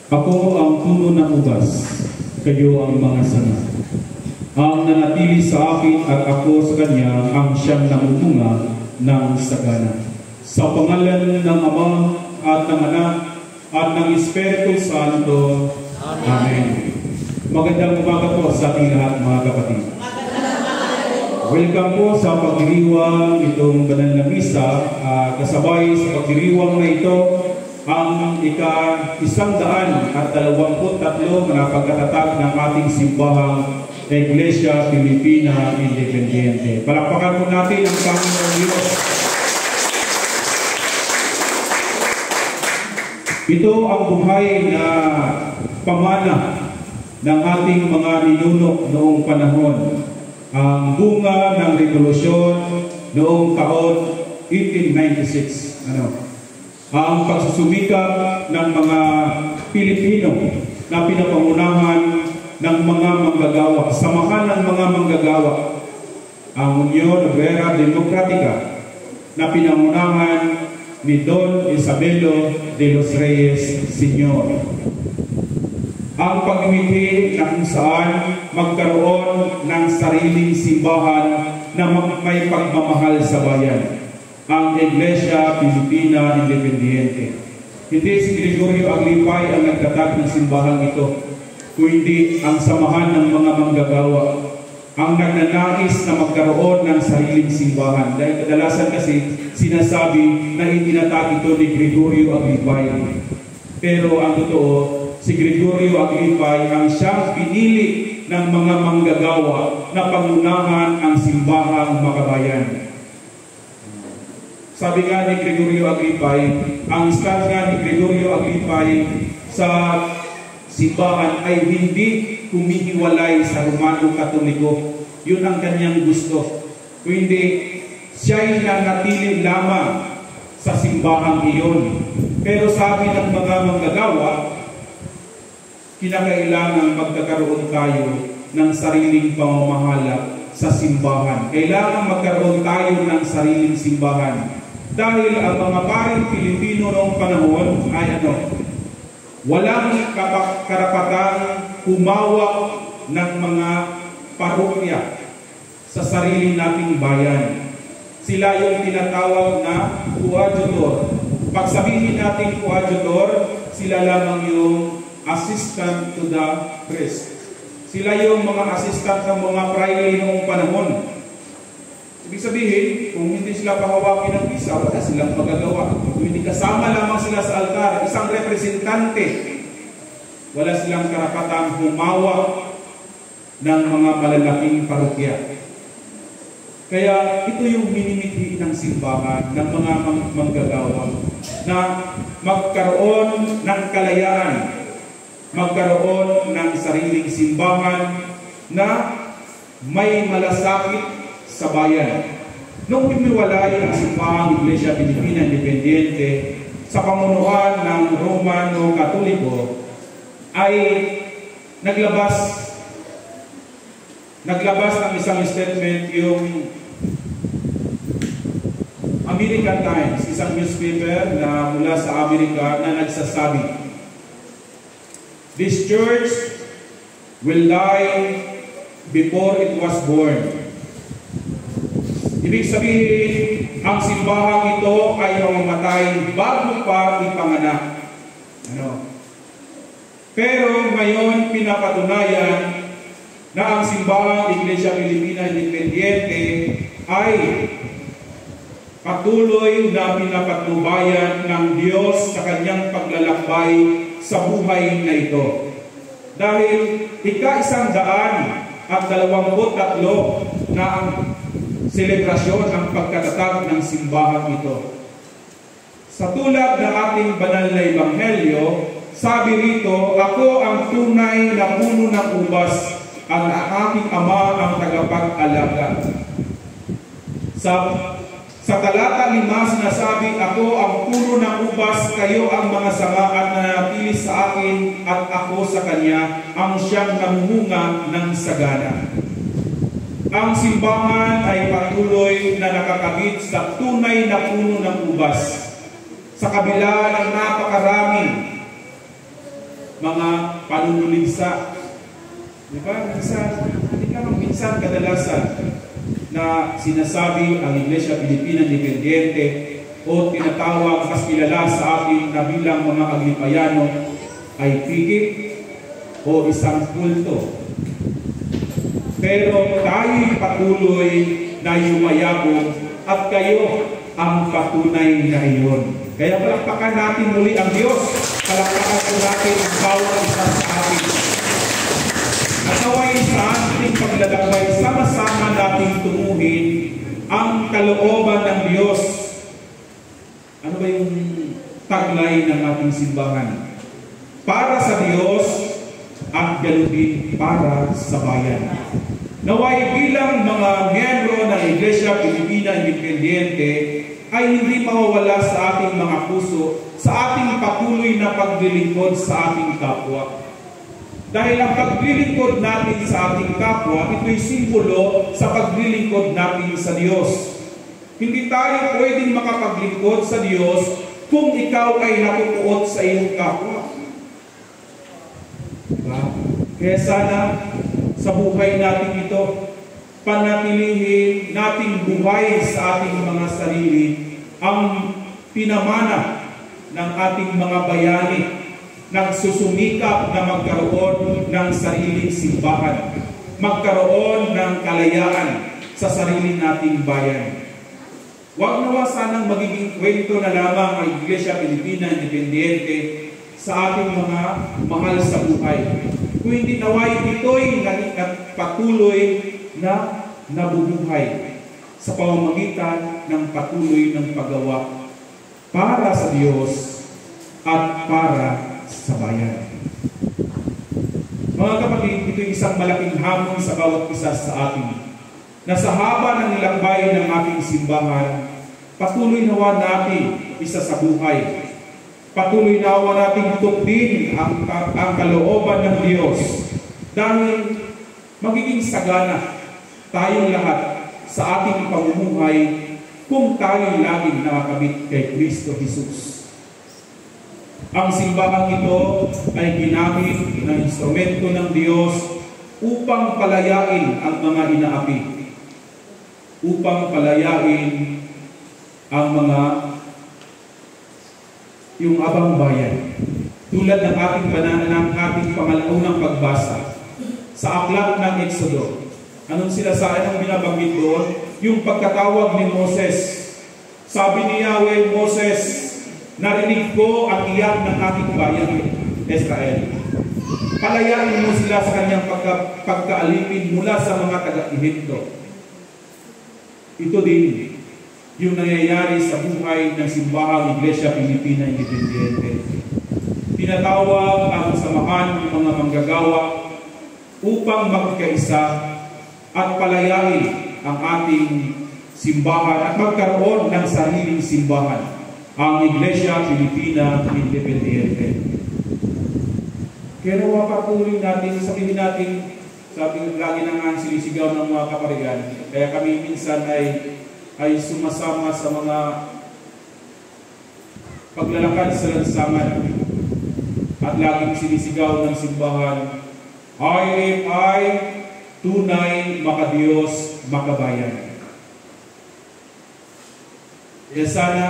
Ako ang puno ng ubas, kayo ang mga sanga. Ang nanatili sa akin at ako sa kanya ang siyang namumunga ng sagana. Sa pangalan ng Ama at ng Anak at ng Espiritu Santo. Amen. Magandang umaga po sa ating lahat, mga kapatid. Welcome po sa pagdiriwang itong banal na misa. Kasabay sa pagdiriwang na ito ang ika-123 na pagkatatag ng ating simbahang Iglesia Pilipina Independiente. Palakpakan po natin ang Panginoong Diyos. Ito ang buhay na pamana ng ating mga ninuno noong panahon. Ang bunga ng revolusyon noong taon 1896. Ang pagsusumikap ng mga Pilipino na pinapangunahan ng mga manggagawa, samahan ng mga manggagawa, ang Union Obrera Democratica na pinangunahan ni Don Isabelo de los Reyes Sr. Ang pagmimithi na kung saan magkaroon ng sariling simbahan na may pagmamahal sa bayan, ang Iglesia Pilipina Independiente. Hindi si Gregorio Aglipay ang nagtatag ng simbahang ito, kundi ang samahan ng mga manggagawa ang nagnanais na magkaroon ng sariling simbahan. Dahil kadalasan kasi sinasabi na itinatag ito ni Gregorio Aglipay. Pero ang totoo, si Gregorio Aglipay ang siyang pinili ng mga manggagawa na pangunahan ang simbahang makabayan. Sabi nga ni Gregorio Aglipay, ang stand nga ni Gregorio Aglipay sa simbahan ay hindi humihiwalay sa Romano Katoliko. Yun ang kanyang gusto. Kundi siya'y nanatili lamang sa simbahang iyon. Pero sabi ng mga manggagawa, kinakailangan magkakaroon tayo ng sariling pamamahala sa simbahan. Kailangan magkaroon tayo ng sariling simbahan. Dahil ang mga paring Pilipino noong panahon ay walang karapatang humawak ng mga parokya sa sarili nating bayan. Sila yung tinatawag na coadjutor. Pag sabihin natin coadjutor, sila lamang yung assistant to the priest. Sila yung mga assistant ng mga praile noong panahon. Ibig sabihin, kung hindi sila pahawakin ng misa, wala silang magagawa. Kung hindi kasama lamang sila sa altar, isang representante, wala silang karapatang humawak ng mga malalaking parokya. Kaya ito yung minimithi ng simbahan ng mga manggagawa na magkaroon ng kalayaan, magkaroon ng sariling simbahan na may malasakit sa bayan. Nung pimiwalay ang simbahang Iglesia Pilipina Independiente sa pamunuan ng Romano Katoliko, ay naglabas ng isang statement yung American Times, isang newspaper na mula sa Amerika na nagsasabi, "This church will die before it was born." Ibig sabihin, ang simbahang ito ay mamamatay bago pa ipanganak. Pero ngayon pinapatunayan na ang simbahang Iglesia Pilipina Independiente ay patuloy na pinapatnubayan ng Diyos sa kanyang paglalakbay sa buhay na ito. Dahil ika-123 na ang selebrasyon ang pagkatatag ng simbahang ito. Sa tulad ng ating banal na ebanghelyo, sabi rito, "Ako ang tunay na puno ng ubas, ang aking Ama ang tagapag-alaga." Sa talata 5 sinasabi, "Ako ang puno ng ubas, kayo ang mga sanga at nananatili sa akin at ako sa kanya, ang siyang namumunga ng sagana." Ang simbahan ay patuloy na nakakabit sa tunay na puno ng ubas. Sa kabila ng napakarami mga panunuligsa. Di ba? Minsan kadalasan na sinasabi ang Iglesia Pilipina Independiente o tinatawag mas kilala sa atin na bilang mga Agripayano ay pikit o isang kulto. Pero tayo'y patuloy na yumayabong at kayo ang patunay na iyon. Kaya palakpakan natin muli ang Diyos. Palakpakan po natin ang bawat isa sa atin. At naway sa ating paglalakbay, sama-sama natin tumuhin ang kalooban ng Diyos. Ano ba yung taglay ng ating simbahan? Para sa Diyos at ganoon din para sa bayan. Naway bilang mga miyembro ng Iglesia Pilipina Independiente ay hindi mawawala sa ating mga puso sa ating patuloy na paglilingkod sa ating kapwa. Dahil ang paglilingkod natin sa ating kapwa, ito'y simbolo sa paglilingkod natin sa Diyos. Hindi tayo pwedeng makapaglingkod sa Diyos kung ikaw ay napupuot sa iyong kapwa. Diba? Kaya sana sa buhay natin ito, panatilihin nating buhay sa ating mga sarili ang pinamana ng ating mga bayani, nagsusumikap na magkaroon ng sariling simbahan, magkaroon ng kalayaan sa sarili nating bayan. Huwag nawa sanang magiging kwento na lamang ang Iglesia Pilipina Independiente sa ating mga mahal sa buhay. Kung hindi naway ito'y patuloy na nabubuhay sa pamamagitan ng patuloy ng paggawa para sa Diyos at para sa bayan. Mga kapatid, ito'y isang malaking hamon sa bawat isa sa atin na sa haba ng nilakbay ng ating simbahan, patuloy nawa natin isa sa buhay. Patuloy nawa natin tukdin ang kalooban ng Diyos dahil magiging sagana tayong lahat sa ating pamumuhay kung tayo laging nakakabit kay Kristo Jesus. Ang simbahang ito ay ginamit ng instrumento ng Diyos upang palayain ang mga inaapi, upang palayain ang mga yung abang bayan. Tulad ng ating pangalaunang pagbasa sa aklat ng Exodo. Anong anong binabanggit doon? Yung pagkatawag ni Moses. Sabi ni Yahweh, Moses, narinig ko ang iyak ng ating bayan, Israel. Palayain mo sila sa kanyang pagkaalipin mula sa mga taga-Ehipto. Ito din yung nangyayari sa buhay ng simbahang Iglesia Pilipina Independiente. Tinatawag ang samahan ng mga manggagawa upang magkaisa at palayain ang ating simbahan at magkaroon ng sariling simbahan, ang Iglesia Pilipina Independiente. Kaya nawa patuloy natin, sabihin natin, sabi lagi na nga sinisigaw ng mga kaparigan, kaya kami minsan ay sumasama sa mga paglalakad sa lansangan at laging sinisigaw ng simbahan, I tunay, makadiyos, makabayan. Kaya sana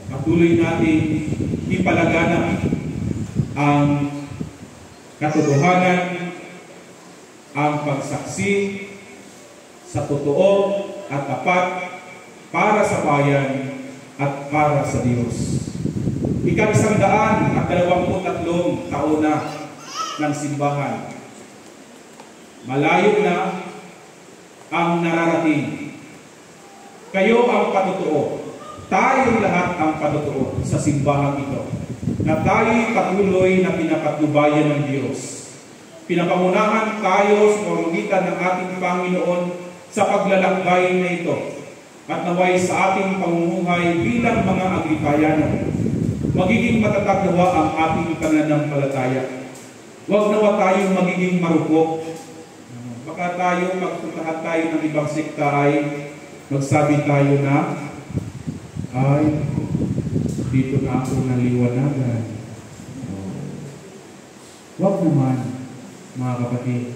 patuloy natin ipalaganap ang katotohanan, ang pagsaksi sa totoo at tapat para sa bayan at para sa Diyos. Ika-123 taon na ng simbahan. Malayo na ang nararating. Kayo ang patotoo. Tayong lahat ang patotoo sa simbahan ito. Na tayo'y patuloy na pinapatnubayan ng Diyos. Pinapangunahan tayo sa pamamagitan ng ating Panginoon sa paglalakbay na ito at naway sa ating pamumuhay bilang mga Agripayano, magiging matatag nawa ang ating pananampalataya. Huwag nawa tayong magiging marupok. Baka tayo, magpuntahan tayo ng ibang sekta ay magsabi tayo na, ay, dito na ako naliwanagan. Huwag naman, mga kapatid,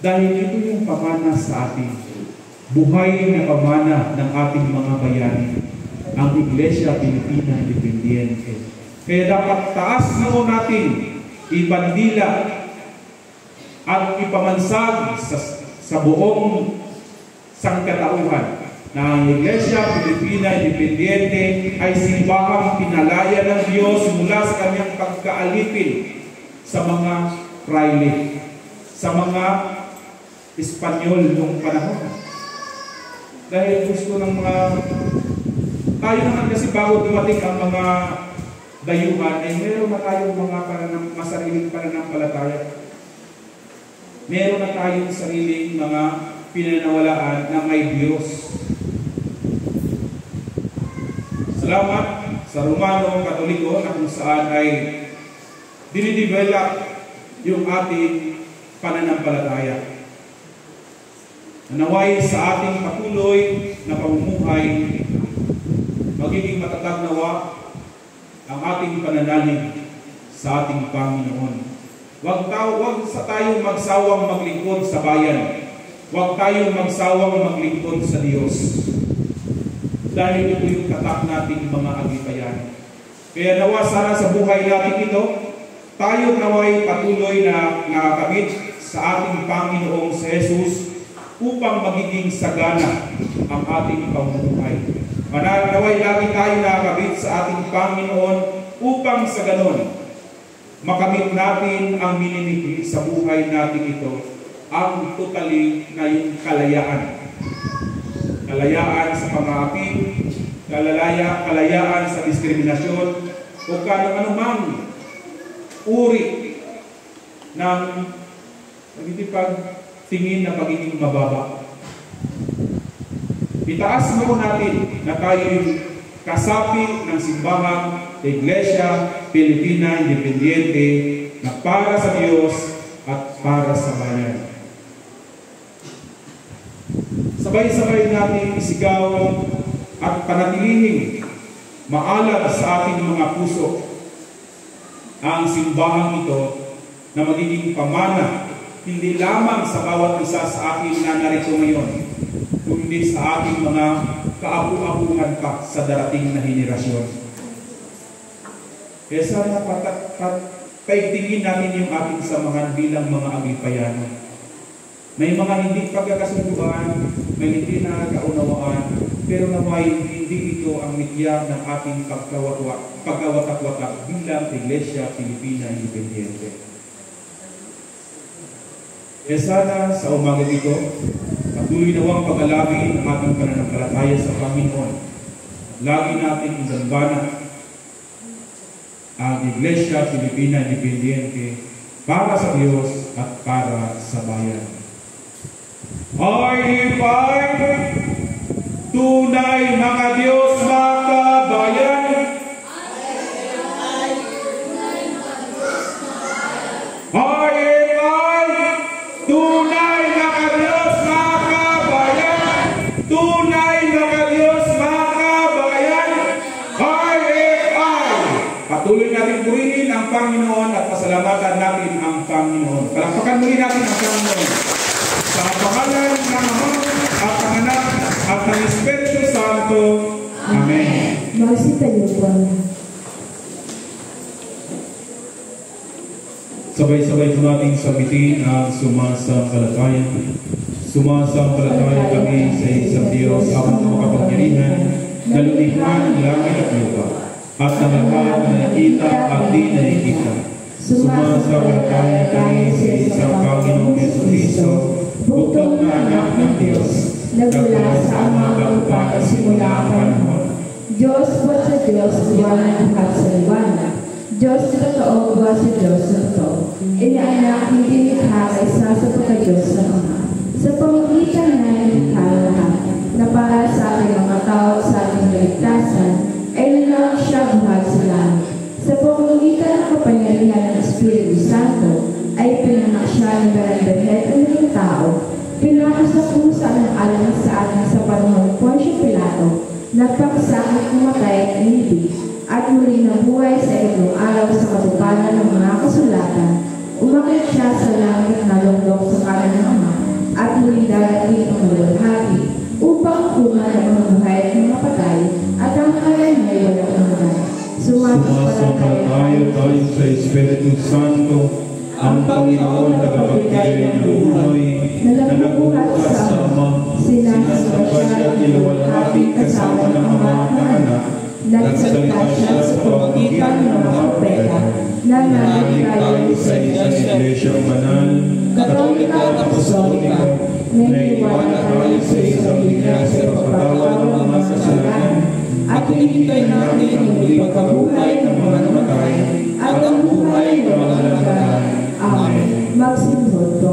dahil ito yung pamana sa atin. Buhay na pamana ng ating mga bayani, ang Iglesia Pilipina Independiente. Kaya dapat taas noo natin, ibandila at ipamansag sa buong sangkatauhan na ang Iglesia Pilipina Independiente ay simbahang pinalaya ng Diyos mula sa kanyang pagkaalipin sa mga Fraile, sa mga Espanyol noong panahon. Dahil gusto ng mga tayo naman kasi bago dumating ang mga dayuhan ay meron na tayong mga masariling pananampalataya. Meron na tayong sariling mga pinanawalaan na may Diyos. Salamat sa Romano Katoliko na kung saan ay dinidevelop yung ating pananampalataya. Naway sa ating patuloy na pamumuhay, magiging matatag nawa ang ating pananalig sa ating Panginoon. Huwag sa tayong magsawang maglingkod sa bayan. Huwag tayong magsawang maglingkod sa Diyos. Dahil ito yung tatak nating mga agipayan. Kaya nawa sana sa buhay natin ito, tayo naway patuloy na nakakamit sa ating Panginoong si Jesus upang magiging sagana ang ating pamumuhay. Mananaway lagi tayo nakakabit sa ating Panginoon upang sa ganon makamit natin ang minimiti sa buhay natin ito, ang totally na yung kalayaan. Kalayaan sa pang-aapi, kalayaan sa diskriminasyon, o anumang uri ng pagtingin na pagiging mababa. Itaas mo natin na tayo'y kasapi ng simbahang Iglesia Pilipina Independiente na para sa Diyos at para sa bayan. Sabay-sabay natin isigaw at panatilihing maalab sa ating mga puso ang simbahang ito na magiging pamana hindi lamang sa bawat isa sa ating na narito ngayon, kundi sa ating mga kaapu-apuhan pa sa darating na henerasyon. Kaya sana paigtingin natin yung ating samahan bilang mga agipayano. May mga hindi pagkakasunduan, may hindi nakakaunawaan, pero naway hindi ito ang mitya ng ating pagkawatak-watak bilang Iglesia Pilipina Independiente. Kaya sana sa umaga ito, patuloy nawang pag-alagi ng ating pananampalataya sa Panginoon. Lagi natin idambana ang Iglesia Pilipina Independiente para sa Diyos at para sa bayan. Ay, tunay mga Diyos, mga kabayan. Tunay mga Diyos, mga kabayan. Tunay mga Diyos, mga kabayan. Patuloy natin purihin ang Panginoon at pasalamatan natin ang Panginoon. Palakpakan muli natin ang Panginoon. Sa pangalan ng Ama at ng Anak at ng Espiritu Santo. Amen. Magsitayo po. Sabay-sabay po natin sabitin ang sumasampalataya. Sumasampalataya kami sa isang Diyos, Ama na makapangyarihan, na lumikha ng langit at lupa, at ang lahat na nakita at di nakikita. Sumasampalataya kami sa isang Panginoong Jesucristo, bugtong na anak ng Diyos, nagmula sa Ama ng Pagkat simula ang panahon. Diyos po sa Diyos, liwanag at sa liwanag. Diyos na totoo, buwa sa Diyos na totoo. Inaanak, hindi nikha kaysa sa pagka-Diyos na Ama. Sa pamamagitan na nilikha lahat, na para sa ating mga tao sa ating kaligtasan, ay nilawag siya buhat sa langit. Sa pamamagitan ng kapangyarihan ng Espiritu Santo, ay pinanak siya ng Berenberhet ang naging tao. Pinakas na pusa ng alam sa atin sa panahon ng Poncio Pilato, nagpakasakit kumatay at inibig, at muli nabuhay sa ikatlong araw sa katuparan ng mga kasulatan, Umakit siya sa langit na lunglok sa kanan ng Ama, at muli darating ang maluwalhati, upang kuman ang mga buhay at mga patay, at ang kalan ay walang hanggan. Sumasampalataya tayo sa Espiritu Santo, ang Panginoon na kapagbigay ng buhay, na nagbubukas sa Ama, sinasamba siya at niluwalhati kasama ng Ama at ng Anak, nagsalita siya sa pamamagitan ng mga propeta, nananalig tayo sa isang Iglesia Banal, Katolika at Apostolika, naiiwanan tayo sa isang bigla sa pagpapatawad ng mga kasalanan, at hinihintay natin ang muling pagkabuhay ng mga namatay, at ang buhay ng mga namatay. Amen. Magsimbol po.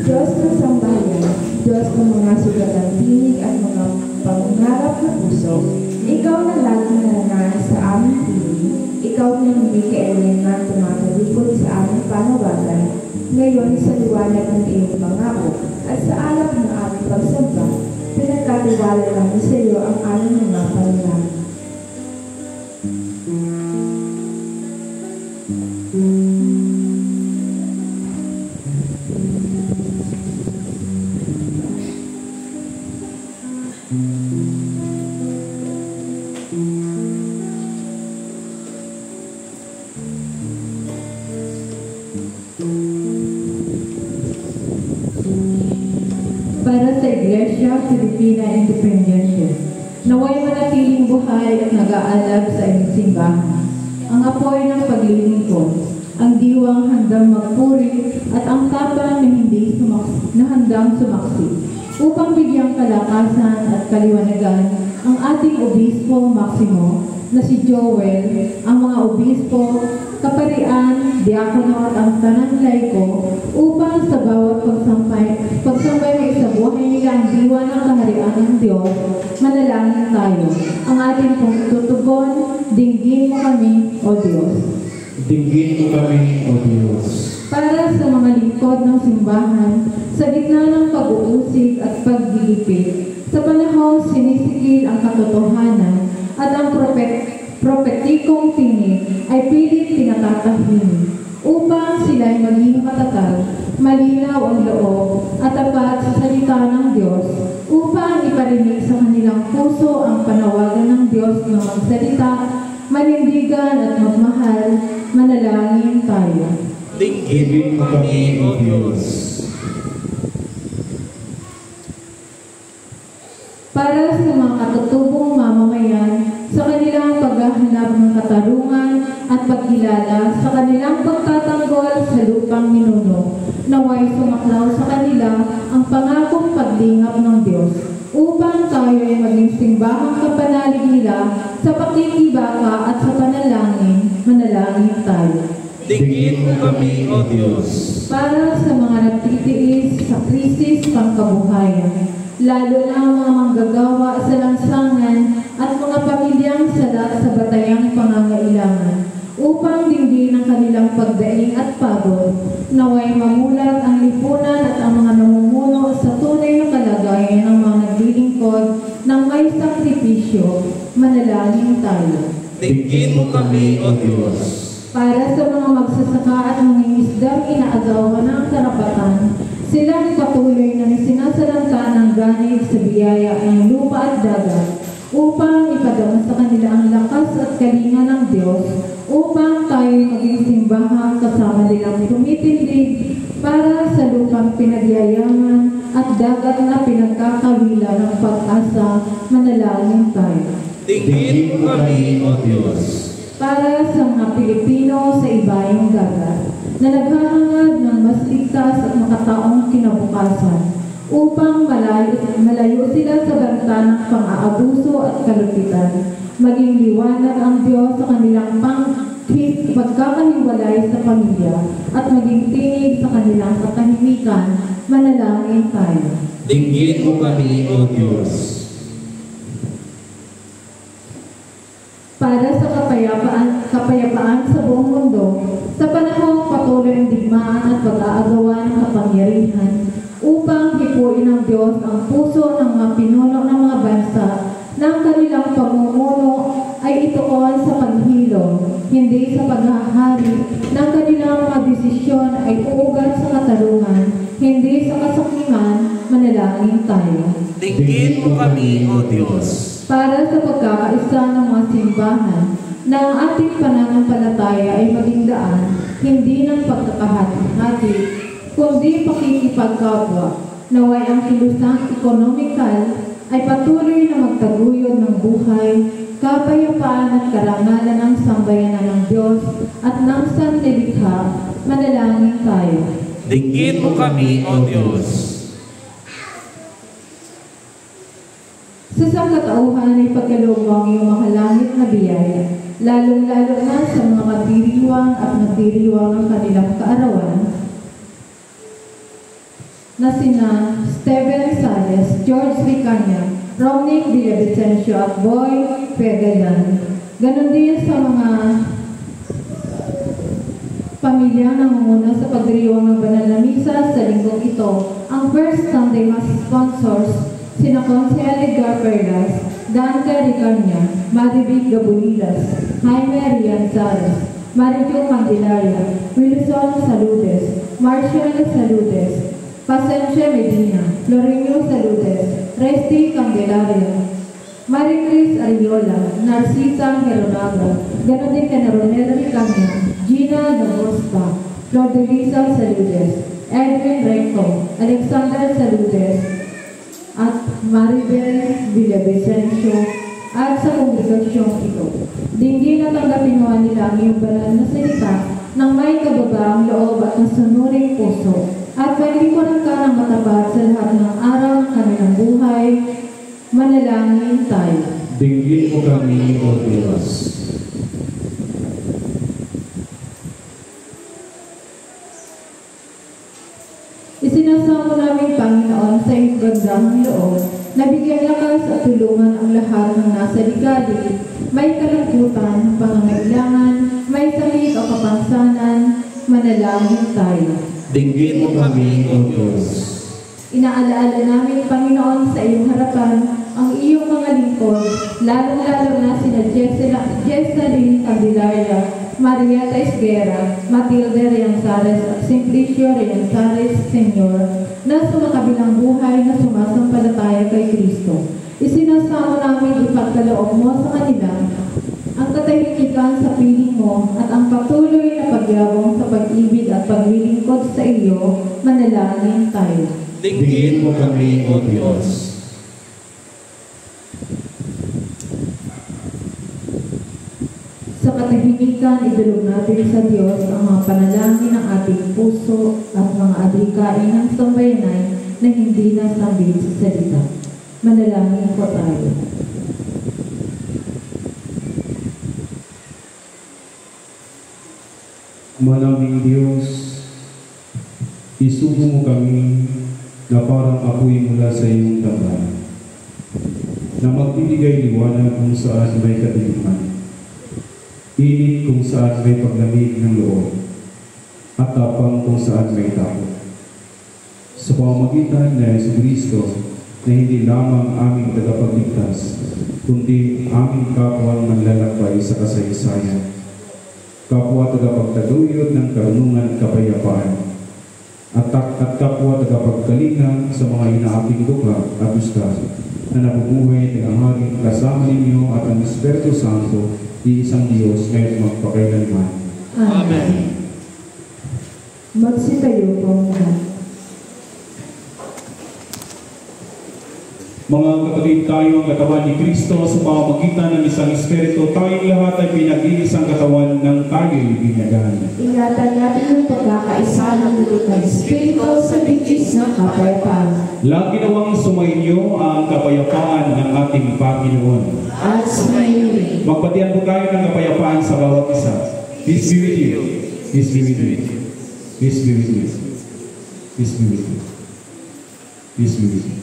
Diyos ng sambahayan, Diyos ng mga sugatang tinig at mga pangarap na puso, Ikaw na laging nananahan sa aming piling, Ikaw na hindi kailanman tumatalikod sa aming panawagan, ngayon sa liwanag ng iyong pangako at sa alap ng aming pagsamba, pinagkatiwala namin sa iyo ang aming mga panalangin. Para sa Iglesia Filipina Independencia, naway manatiling buhay at nag-aalab sa inyong simbahan. Ang apoy ng paglilingkod, ang diwang handang magpuri at ang tapang na handang sumaksi, upang bigyang kalakasan at kaliwanagan ang ating Obispo Maximo na si Joel, ang mga obispo, kaparian, diakono at ang tanang laiko, upang sa bawat pagsampay may isabuhay nila ang diwa ng kaharian ng Diyos. Manalangin tayo. Ang ating pong tutugon, dinggin mo kami, O Diyos. Dinggin mo kami, O Diyos. Para sa mga lingkod ng simbahan, sa gitna ng pag-uusig at paggigipit, sa panahon sinisikil ang katotohanan at ang propetikong tinig ay pilit tinatatahimik upang sila ay maging matatag, malinaw ang loob at tapat sa salita ng Diyos, upang iparinig sa kanilang puso ang panawagan ng Diyos na magsalita, manindigan at magmahal. Manalangin tayo. Dinggin mo kami, O Diyos. Para sa mga katutubong mamamayan, sa kanilang paghahanap ng katarungan at pagkilala sa kanilang pagtatanggol sa lupang ninuno, naway sumaklaw sa kanila ang pangakong paglingap ng Diyos, upang tayo ay maging simbahang kapanalig nila sa pakikibaka at sa panalangin. Manalangin tayo. Dinggin mo kami, O Diyos. Para sa mga nagtitiis sa krisis pangkabuhayan, lalo na ang mga manggagawa sa lansangan at mga pamilyang sala sa batayang pangangailangan, upang dinggin ang kanilang pagdaing at pagod, naway mamulat ang lipunan at ang mga namumuno sa tunay na kalagayan ng mga naglilingkod ng may sakripisyo. Manalangin tayo. Dinggin mo kami, O Diyos. Para sa mga magsasaka at mangingisdang inaagawan ng karapatan, silang patuloy na sinasalanta ng ganit sa biyaya ng lupa at dagat, upang ipadama sa kanila ang lakas at kalinga ng Diyos, upang tayo maging simbahang kasama nilang tumitindig para sa lupang pinagyayaman at dagat na pinagkakawila ng pag-asa. Manalangin tayo. Dinggin mo kami, O Diyos. Para sa mga Pilipino sa ibayong dagat, na naghahangad ng mas ligtas at makataong kinabukasan, upang malayo sila sa banta ng pang-aabuso at kalupitan, maging liwanag ang Diyos sa kanilang pagkakahiwalay sa pamilya, at maging tinig sa kanilang katahimikan. Manalangin tayo. Dinggin mo kami, O Diyos. Para sa kapayapaan sa buong mundo, sa panahong patuloy ang digmaan at pag-aagawa ng kapangyarihan, upang hipuin ng Diyos ang puso ng mga pinuno ng mga bansa ng kanilang pamumuno ay ituon sa paghilom, hindi sa paghahari ng kanilang kondisyon ay uugat sa katarungan, hindi sa kasakiman, manalangin tayo. Dinggin mo kami, O Diyos. Para sa pagkakaisa ng mga simbahan, na ang ating pananampalataya ay maging daan, hindi ng pagkakahati-hati, kundi pakikipagkapwa, naway ang kilusang ekonomikal ay patuloy na magtaguyod ng buhay, kapayapaan at karangalan ng sambayanan ng Diyos at ng sanlilikha, manalangin tayo. Dinggin mo kami, O Diyos. Sa sangkatauhan ay pagkaloob ang iyong makalangit na biyaya, lalong-lalo na sa mga magdiriwang at nagdiriwang ng kanilang kaarawan, na sina Steven Sales, George Vicania, Romnick Villavicencio at Boy Pegayan. Ganon din sa mga pamilya nangunguna sa pagdiriwang ng banal na misa sa linggong ito. Ang First Sunday Mass sponsors, sina Consejal Edgar Perlas, Dante Ricania, Maribig Gabulilas, Jaime Rianzares, Marijo Candelaria, Wilson Saludes, Marshall Saludes, Pasencio Medina, Florinio Saludes, Resti Candelaria, Maricris Ariola, Narcisa Geronago, ganon din kay Ronel Ricania, Gina Dagosta, Flodelisa Saludes, Edwin Recto, Alexander Saludes, at Maribel Villavicencio, at sa kongregasyong ito. Dinggin at tanggapin mo nila ang iyong banal na salita ng may kababaang loob at nasunuring puso, at paglikuran ka ng matapat sa lahat ng araw ng kanilang buhay. Manalangin tayo. Dinggin mo kami, O Diyos. Isinasamo namin, Panginoon, sa iyong gandang loob, na bigyan lakas at tulungan ang lahat ng nasa ligalig, may kalungkutan, pangangailangan, may sakit o kapansanan. Manalangin tayo. Dinggin mo kami, O Diyos. Inaalaala namin, Panginoon, sa iyong harapan, ang iyong mga lingkod, lalong-lalo na sina Jessalyn Candelaria, Maria Taisguera, Matilde Rianzares at Simplicio Rianzares, Senyor, na sumakabilang buhay na sumasampalataya kay Kristo. Isinasamo namin ipagkaloob mo sa kanila ang katahimikan sa piling mo at ang patuloy na pagyabong sa pag-ibig at paglilingkod sa iyo. Manalangin tayo. Dinggin mo kami, O Diyos. Sa katahimikan, idulog natin sa Diyos ang mga panalangin ng ating puso at mga adhikain ng sambayanan na hindi nasambit sa salita. Manalangin po tayo. Manaming Diyos, isugo mo kami na parang apoy mula sa iyong tapat, na magbibigay liwanag kung saan may kadiliman, init kung saan may paglamig ng loob, at tapang kung saan may takot. Sa pamamagitan na Jesucristo, na hindi lamang aming tagapagligtas, kundi aming kapwang manlalakbay sa kasaysayan, kapwa tagapagtaguyod ng karunungan at kapayapaan, at kapwa tagapagkalinga sa mga inaaping dukha at gusta na nabubuhay at nangaharing kasama ninyo at ang Espiritu Santo, iisang Diyos ngayon magpakailanman. Amen. Magsitayo po muna. Mga kapatid, tayo ang katawan ni Kristo sa pamamagitan ng isang Espiritu. Tayong lahat ay pinag-iisang katawan ng tayo'y binyagan. Ingatan natin ang pagkakaisa ng ng Espiritu sa bigis ng kapayapaan. Lagi nawang sumainyo ang kapayapaan ng ating Panginoon. At sumayin. Magbatian po tayo ng kapayapaan sa bawat isa. Peace be with you. Peace be with you. Peace be with you. Peace be with you. Peace be with you.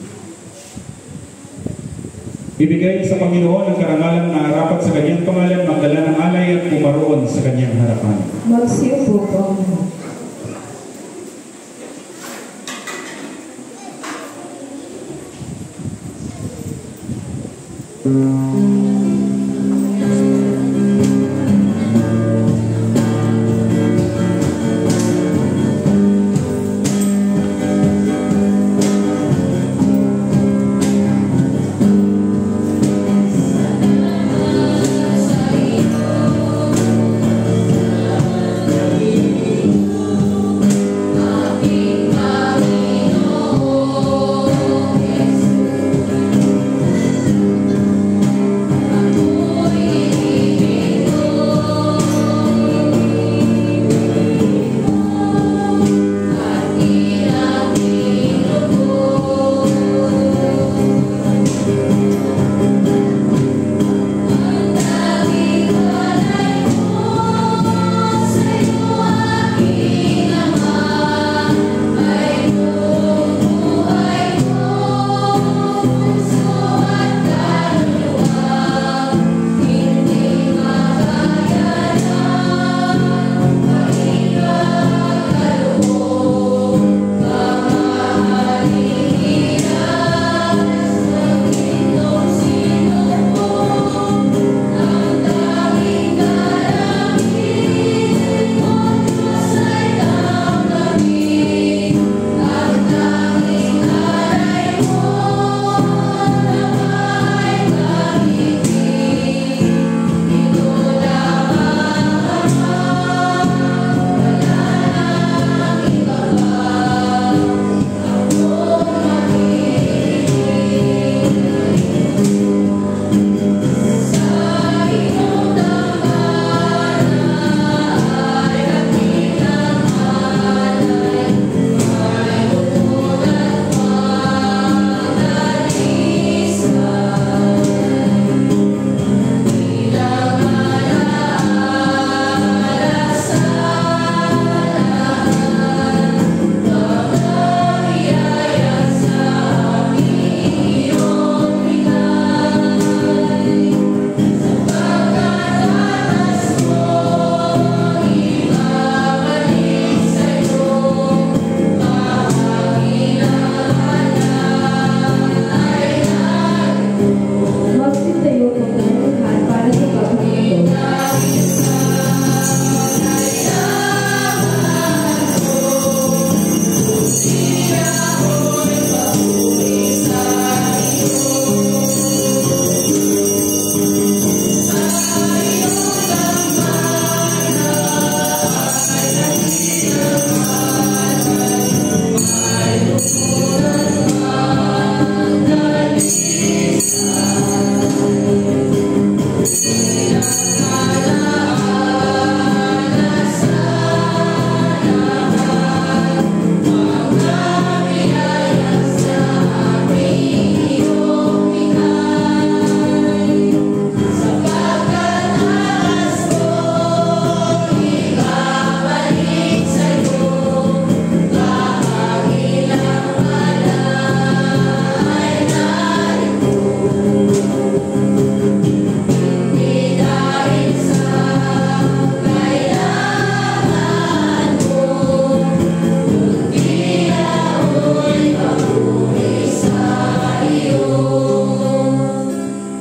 Ibigay sa Panginoon ang karangalan na arapat sa kanyang pangalan, magdala ng alay at pumaroon sa kanyang harapan. Magsiupo po muna.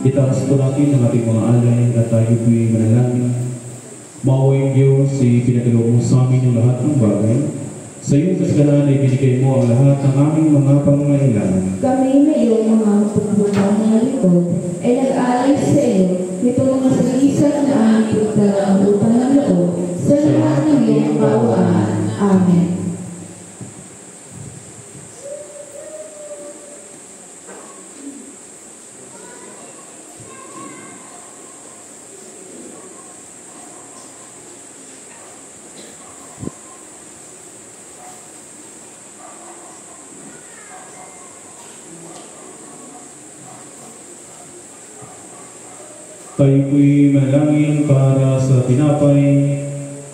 Itaas po natin ang ating mga alay at tayo po'y manalangin. Mawawing Diyos, pinagalaw mo sa amin yung lahat ng bagay. Sa iyong kasagalan ay binigay mo ang lahat ng aming mga pangangailangan. Kami na iyong mga pagbulang mga likod ay nag-aalay sa iyo nito mga sagisag na aming pagdalang utang ng loob sa lahat ng iyong kawaan. Amen. Tayo po'y manalangin para sa tinapay.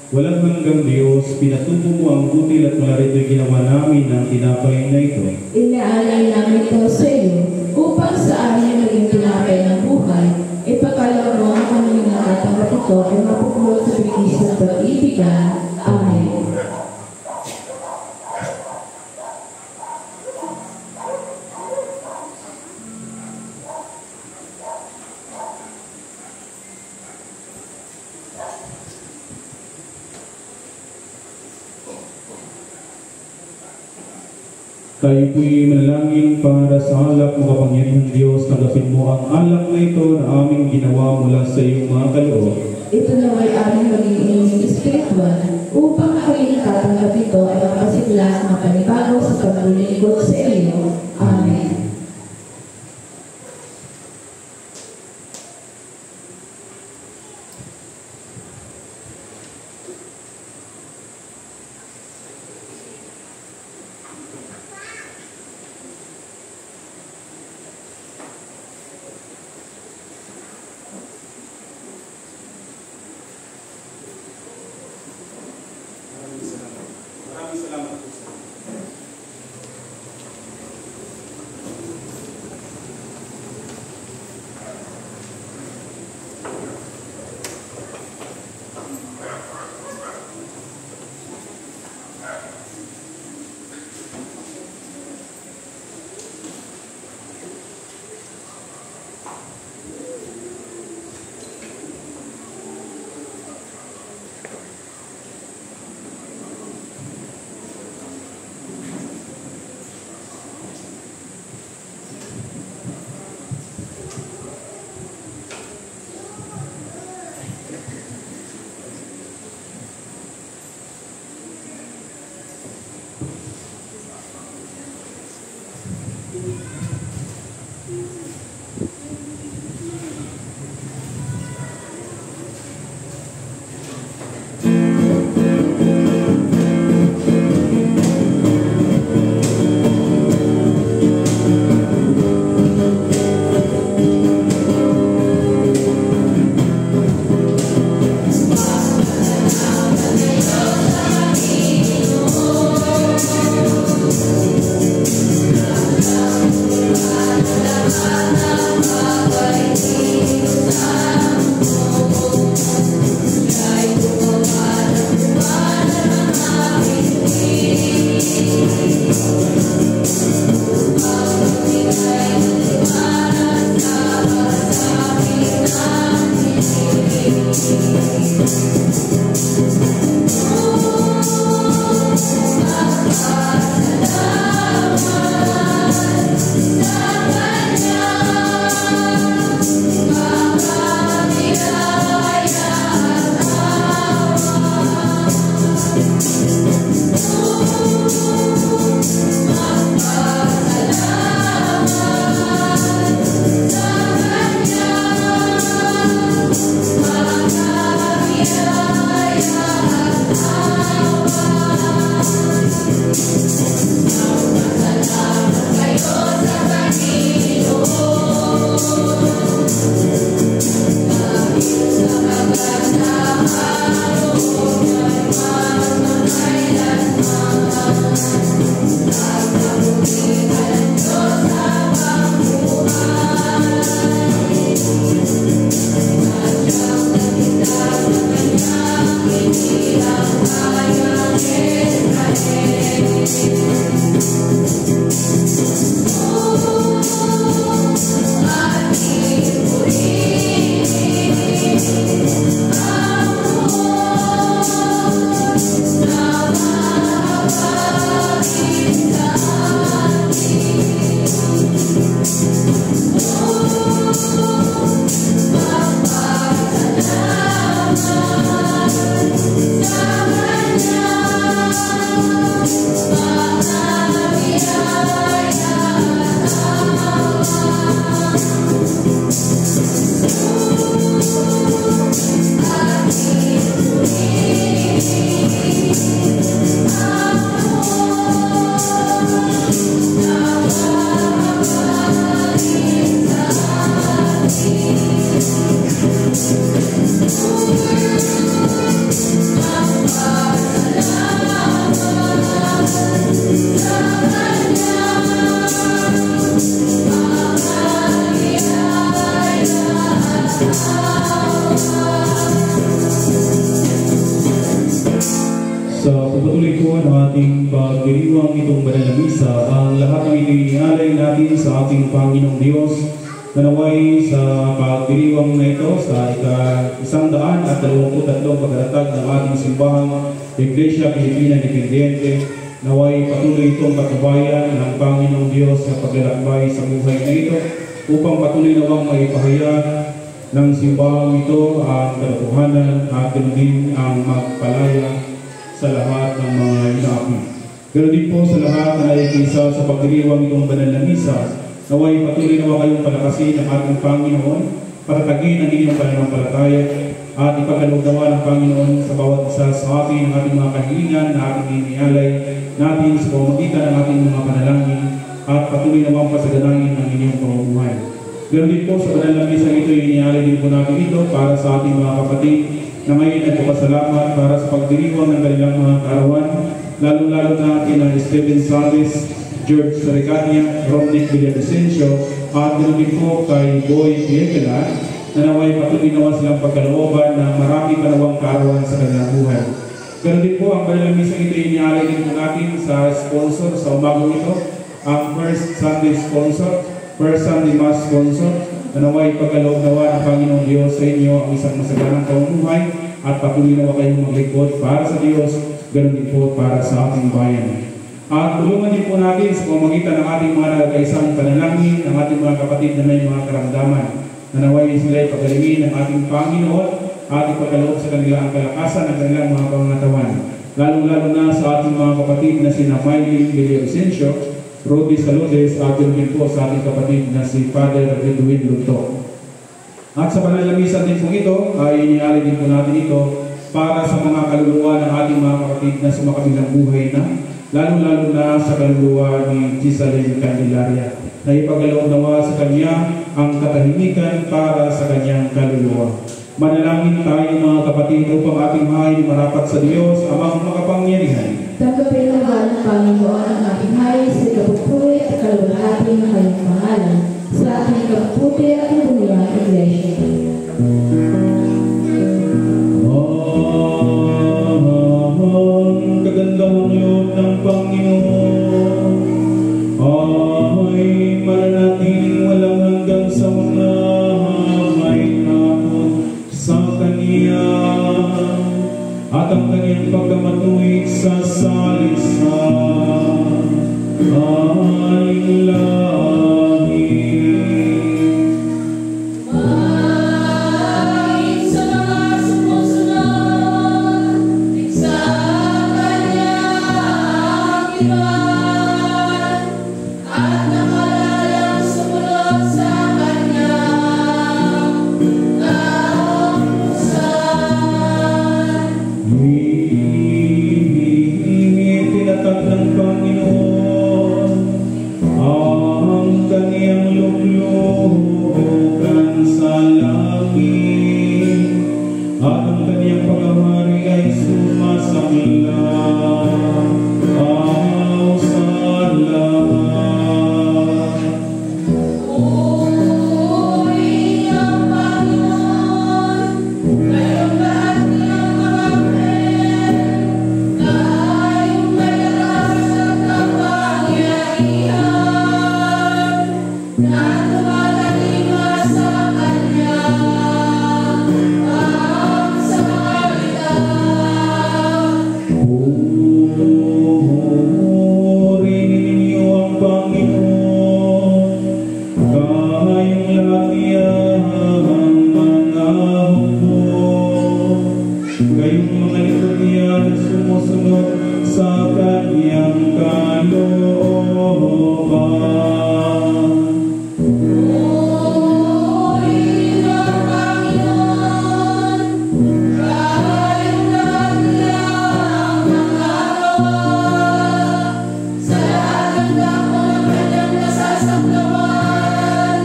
Walang hanggang Diyos, pinatubo mo ang butil at mula rito'y ginawa namin ang tinapay na ito. Inaalay namin ito sa iyo upang sa amin maging tinapay ng buhay. Ipagkaloob mo ang aming nakatanggap ito ay mapupulot sa bigis ng pag-ibigan. Amen. Tayo po'y manalangin para sa alak mo kapangyarihang Diyos. Tanggapin mo ang alak na ito na aming ginawa mula sa iyong mga kaloob. Ito na ay aming magiging espiritual upang kami tatanggap ito ay makasiglas na panibago sa paglilingkod sa iyo. Amen. Pagpatuloy po ng ating pagdiriwang itong banal na misa, ang lahat ng inialay natin sa ating Panginoong Diyos, na naway sa pagdiriwang na ito sa ika-123 pagkatatag ng ating simbahang Iglesia Pilipina Independiente, naway patuloy itong katubayan ng Panginoong Diyos sa paglalakbay sa buhay na ito, upang patuloy nawang maipahayag ng simbahang ito ang katotohanan at din ang magpalaya sa lahat ng mga inaapi. Pero din po sa lahat na naikisa sa pagdiriwang itong banal na misa, naway patuloy nawa kayong palakasin ng ating Panginoon, patatagin ang inyong pananampalataya, at ipagkaloob nawa ng Panginoon sa bawat isa sa atin ang ating mga kahilingan na ating inialay natin sa pamamagitan ng ating mga panalangin, at patuloy nawang pasaganahin ang inyong pamumuhay. Pero din po sa banal na misa ito, inialay din po natin ito para sa ating mga kapatid na ngayon ay papasalamat para sa pagdiriwang ng kanilang mga kaarawan, lalo-lalo na kina Stephen Salis, George Saricania, Romnick Villavicencio, at ganoon din po kay Boy Piekela, na naway patuloy nawa silang pagkalooban na marami panawang kaarawan sa kanilang buhay. Ganoon din po ang kanilang misang ito, inialay din po natin sa sponsor sa umagong ito, ang First Sunday sponsor, First Sunday Mass sponsor, na naway pagkaloob nawa ng Panginoong Diyos sa inyo ang isang masaganang pamumuhay, at patuloy nawa kayong maglingkod para sa Diyos, ganoon din po para sa ating bayan. At tulungan din po natin sa pamamagitan ng ating mga nagkaisang panalangin, ng ating mga kapatid na may mga karamdaman, na naway sila pagalingin ng ating Panginoon at ipagkaloob sa kanila ang kalakasan ng kanilang mga pangangatawan, lalo-lalo na sa ating mga kapatid na sina Miley Villavicencio, Rudy Saludes, at din po sa ating kapatid na si Father Edwin Lunto. At sa banal na misa din po ito, ay inialay din po natin ito para sa mga kaluluwa ng ating mga kapatid na sumakabilang buhay na, lalo-lalo na sa kaluluwa ni Gisaline Candelaria. na ipagkaloob nawa sa Kanya ang katahimikan para sa Kanyang kaluluwa. Manalangin tayo mga kapatid upang ating mahay marapat sa Diyos amang makapangyarihan. Tanggapin nawa ng Panginoon ang ating hay sa kapupulit at kalulhati ng kanyang pangalan sa ating kapuputi at kabunyang Iglesia. Ang kagandahang loob ng Panginoon ay mananatiling walang hanggang sa mga may takot sa Kanya at ang Kanyang pagkamatuwid sa salisa ay langit. Tinatag ng Panginoon ang Kanyang luglugan sa langit at ang Kanyang paghahari ay sumasaklaw sa lahat. Purihin ang Panginoon, kayong lahat niyang mga friend, kayong may lakas at kapangyarihan, na tumatalinga sa Kanya ang sa mga bitaw. Purihin ninyo ang Panginoon, kayong lahat niyang mga hukbo, kayong mga liturya na sumusunod sa Kanyang kalooban. Purihin ang Panginoon, kayong lahat niyang mga gawa, sa lahat ng dako ng Kanyang nasasaklawan.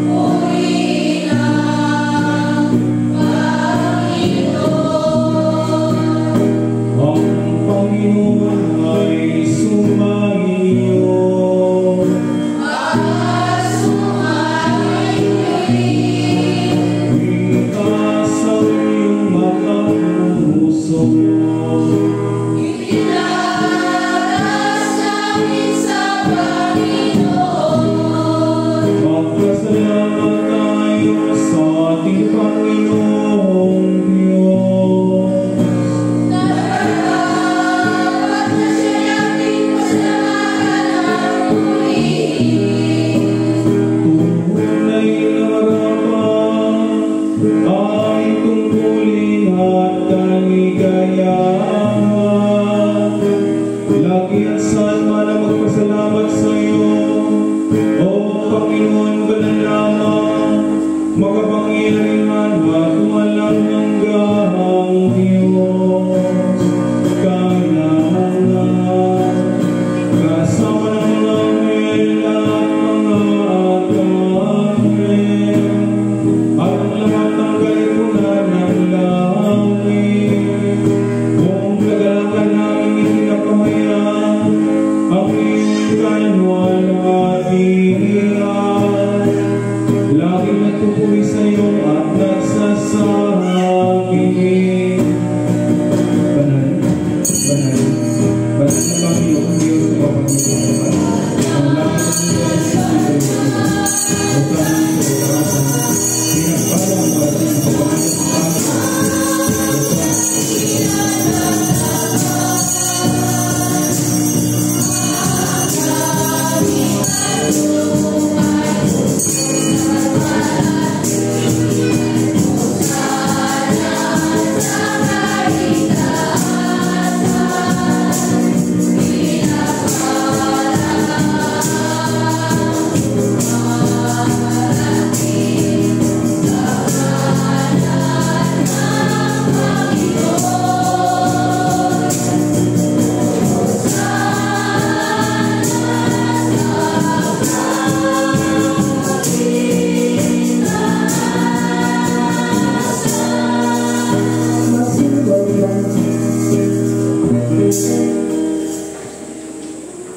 Purihin ang Panginoon. Ang Panginoon ay sumainyo. Itaas ang iyong mga puso. Itinaas namin sa Panginoon. Magpasalamat tayo sa ating Panginoong Diyos. Nararapat na siya'y ating pasalamatan at purihin. Tunay na marapat ay tungkulin at kaligayahan. Lagi at saan man ang magpasalamat sa iyo, O Panginoon, banal lamang, makapangyarihan at walang hanggang Diyos. Kailangan kasama ng mga anghel at mga arkanghel at ang lahat ng kalipunan ng langit. Kung kagalakan namin itinapahayag ang iyong kanwalhatian, laging nagpupuri sa iyo at nagsasama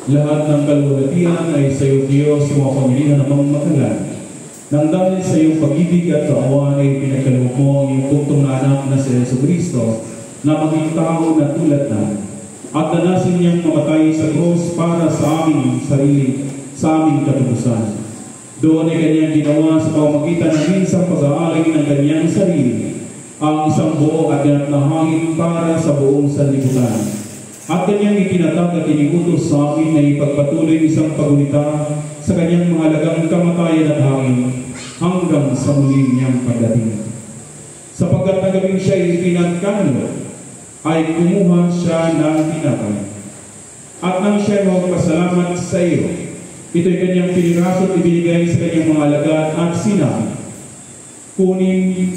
Lahat ng kaluwalhatian ay sa iyo, Diyos, sumapangyarihan namang makalan. Nang dahil sa iyong pag-ibig at kaawaan ay pinagkaloob mo ang iyong puntong na anak na si Jesucristo na maging tao na tulad namin. At nanasin niyang mamatay sa krus para sa aming sarili, sa aming katubusan. Doon ay kanyang ginawa sa pamamagitan ng minsang pag-aalay ng kanyang sarili, ang isang buo at ganap na hangin para sa buong sanlibutan. At kanyang itinatag at inigutos sa amin na ipagpatuloy isang pagulita sa kanyang mahalagang kamatayan at hangin hanggang sa muling niyang pagdating. Sapagkat na gabing siya ipinagkanlo, ay kumuha siya ng tinapay. At nang siya magpasalamat sa iyo, ito'y kanyang piniraso at ibigay sa kanyang mga alagad at sinabi, kunin,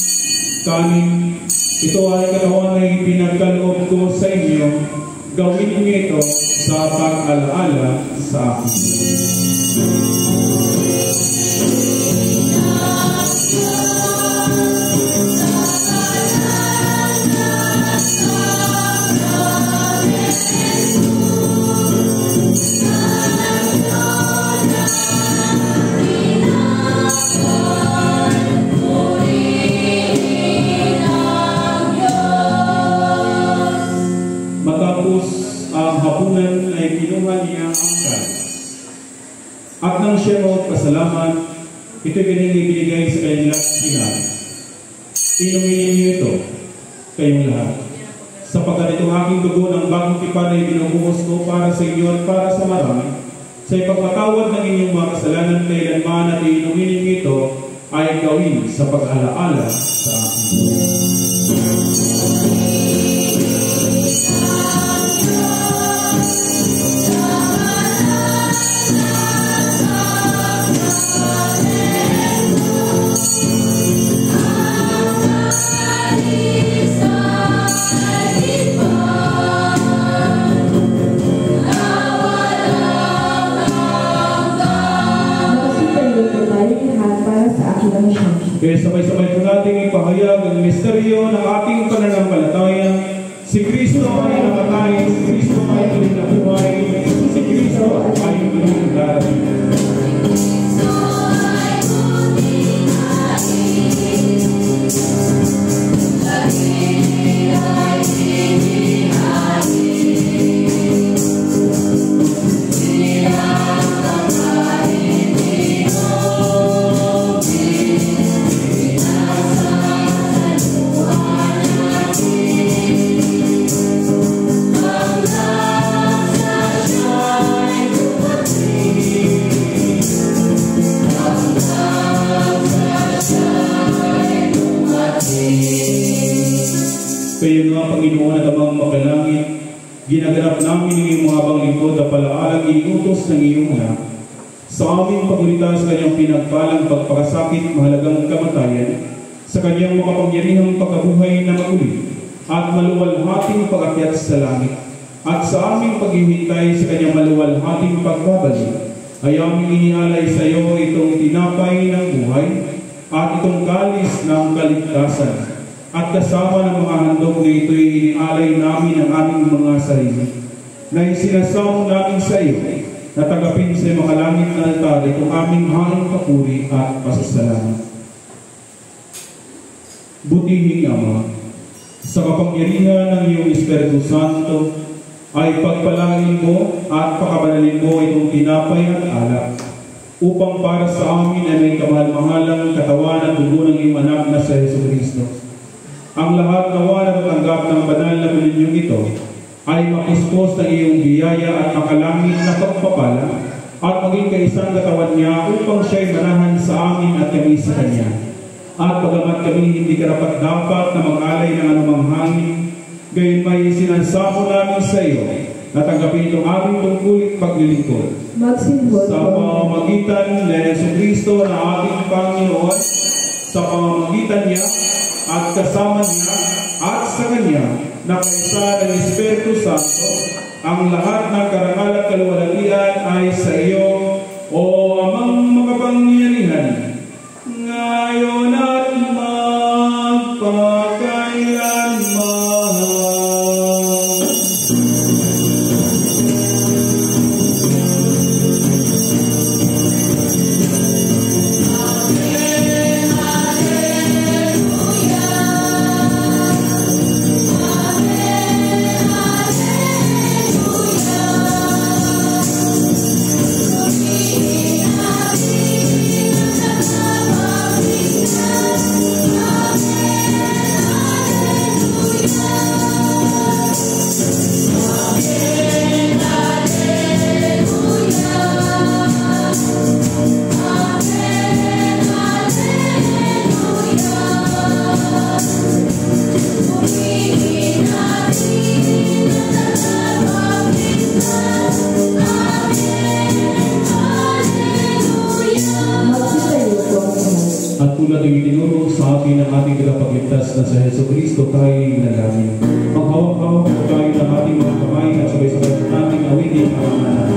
kanin, ito ay katawan na ipinagkaloob ko sa inyo, gawin niyo ito sa pag-alaala sa akin. Matapos ang hapunan ay kinuha niya ang kanin. At nang siya magpasalamat, ito'y kanyang ibinigay sa kanyang sinabi, inumin niyo ito, kayong lahat. Sapagkat itong aking dugo ng bagong tipan ay binubuhos ko para sa inyo at para sa marami, sa ipagpatawad ng inyong mga kasalanan kailanman at inumin niyo ito ay gawin sa pag-alaala sa akin. Kaya sabay-sabay po natin ipahayag ang misteryo ng ating pananampalataya. Si Kristo ay namatay, si Kristo ay muling nabuhay, si Kristo ay muling darating. Kaya nga, Panginoon at Amang Makalangit, ginaganap namin ng iyong mga habang lingkod na palaalang inutos ng iyong anak sa aming pagulita sa kanyang pinagpalang pagpakasakit, mahalagang kamatayan, sa kanyang makapangyarihang pagkabuhay na magulit at maluwalhating pag-akyat sa langit, at sa aming paghihintay sa kanyang maluwalhating pagbabalik, ay aming inialay sa iyo itong tinapay ng buhay at itong kalis ng kaligtasan. At kasama ng mga handog na ito'y inialay namin ang aming mga sarili, na isinasamo namin sa iyo, na tagapin sa mga langit na altar itong aming haing papuri at pasasalamat. Butihing Ama, sa kapangyarihan ng iyong Espiritu Santo, ay pagpalain mo at pakabanalin mo itong tinapay at alak, upang para sa amin ay may kamahal-mahalang katawan at dugo ng iyong anak na sa Jesucristo. Ang lahat nawa na tatanggap ng banal na bulinyong ito ay makispos ng iyong biyaya at makalangit na pagpapala at maging kaisang katawan niya upang siya'y manahan sa amin at kami sa Kanya. At bagamat kami hindi karapat-dapat na mag-alay ng anumang hangin, gayon may sinasamo namin sa iyo na tanggapin itong aming tungkulit paglilingkod. Sa pamamagitan ng Jesucristo na ating Panginoon, sa pamamagitan niya at kasama niya at sa Kanya na kaisa ng Espiritu Santo, ang lahat ng karangal at kaluwalhatian ay sa iyo, O Amang makapangyarihan, ngayon at magpakailanman. atin ang ating tagapagligtas na sa Heso Kristo tayo nalangin. Maghawak-hawak po tayo ng ating mga kamay at sabay-sabay nating awitin ang mga natin.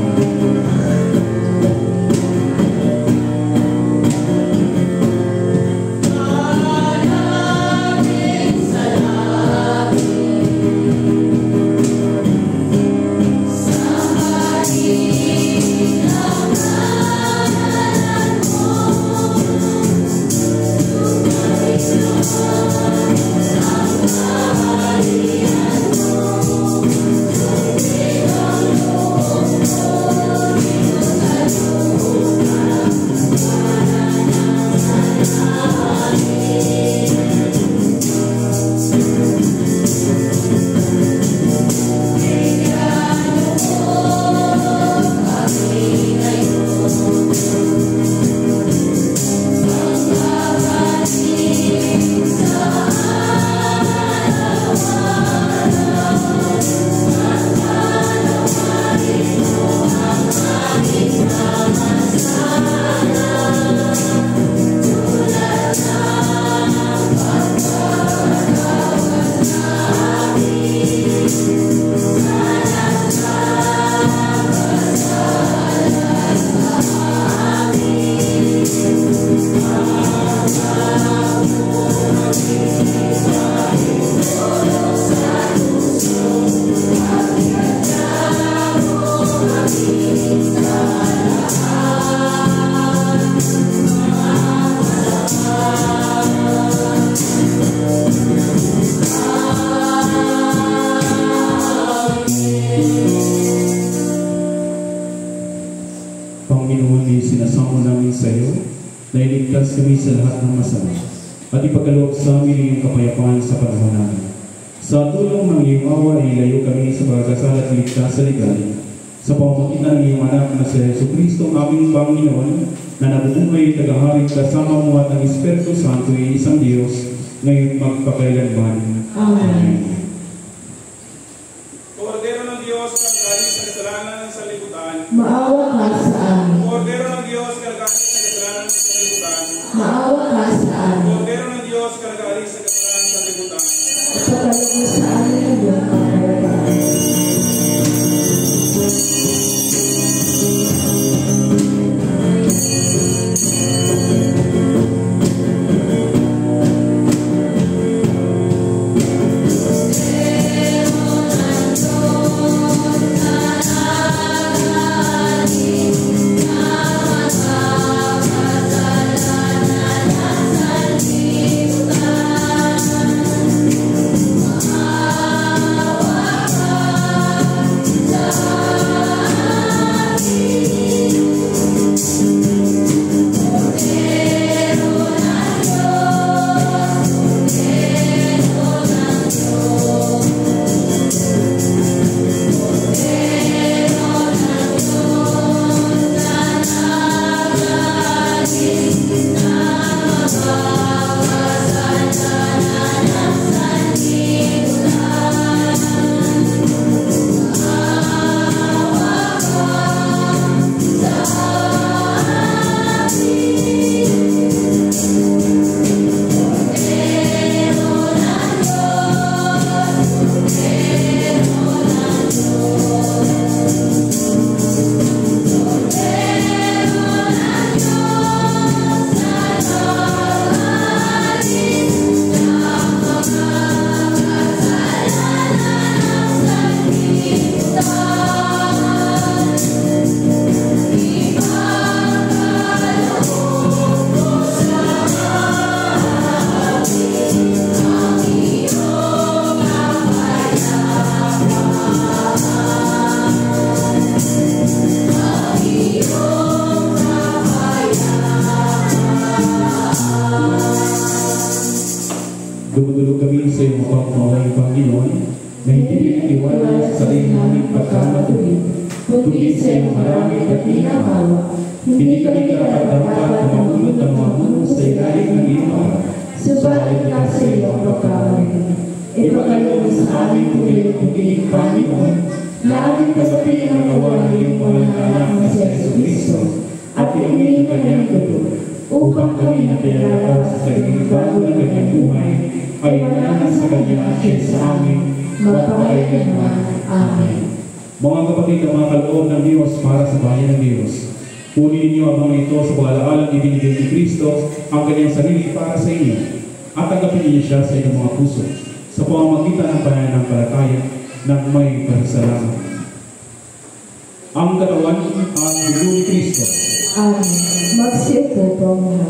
Panginoon, sinasamo namin sa iyo na iligtas kami sa lahat ng masama at ipagkaloob sa amin iyong kapayapaan sa panahon namin. Sa tulong ng iyong awa, ilayo kami sa pagkasal at ligtas sa ligali. Sa pamamagitan ng iyong anak na si Heso Kristo, aming Panginoon, na nabubuhay tagaharing kasama mo at ang Espiritu Santo ay isang Diyos, ngayon magpakailanman. Amen. Kordero ng Diyos, kagaling sa kasalanan ng sanlibutan. Maawa ka sa amin. Kordero ng Diyos, kagaling sa kasalanan ng sanlibutan. Maawa ka sa amin. Kordero ng Diyos, kagaling sa kasalanan ng sanlibutan. Ipagkaloob mo sa amin ang iyong kapayapaan. Dumudulog kami sa iyong mapagmaway, Panginoon, na hindi pinitiwala sa sarili naming pagkamatuli, kundi sa iyong maraming at inahawa. Hindi kami karapat-dapat na magunod ang mga mundo sa ilalim ng iyong aral. Subalit ka sa iyong pagkamatuli. Ipagkaloob sa aming pagkiling, Panginoon, na aming kasapiin ang gawa ng iyong mahal na anak na si Jesu Cristo, at iumin kanyang dugo. upang kami nakilala sa pagbabago ng kanyang buhay, ay manahan sa kanyang asin sa amin, magpakailanman. Amen. Mga kapatid at mga kaloob ng Diyos para sa bayan ng Diyos, kunin ninyo ang mga ito sa pag-alaalang ibinigay ni Kristo ang kanyang sarili para sa inyo, at tanggapin niyo siya sa inyong mga puso, sa pamamagitan ng pananampalataya ng may pasasalamat. Ang katawan at dugo ni Kristo. Amen. Magsiupo po muna.